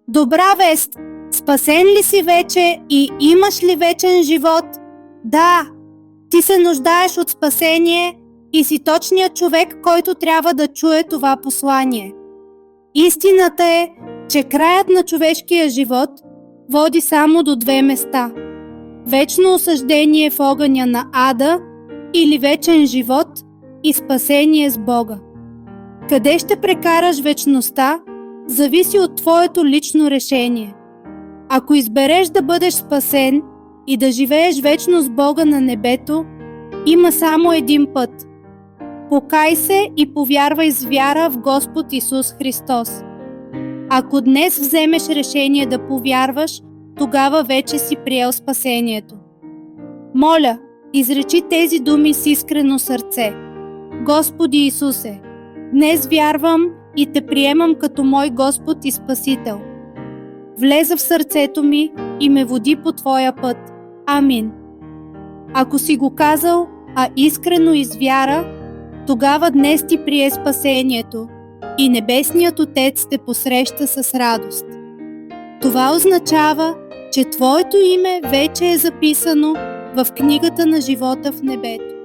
Добра вест! Спасен ли си вече и имаш ли вечен живот? Да, ти се нуждаеш от спасение и си точният човек, който трябва да чуе това послание. Истината е, че краят на човешкия живот води само до две места. Вечно осъждение в огъня на ада или вечен живот и спасение с Бога. Къде ще прекараш вечността, зависи от твоето лично решение. Ако избереш да бъдеш спасен и да живееш вечно с Бога на небето, има само един път. Покай се и повярвай с вяра в Господ Исус Христос. Ако днес вземеш решение да повярваш, тогава вече си приел спасението. Моля, изречи тези думи с искрено сърце. Господи Исусе, днес вярвам и те приемам като мой Господ и Спасител. Влеза в сърцето ми и ме води по Твоя път. Амин. Ако си го казал, а искрено и с вяра, тогава днес ти прие спасението и Небесният Отец те посреща с радост. Това означава, че Твоето име вече е записано в книгата на живота в небето.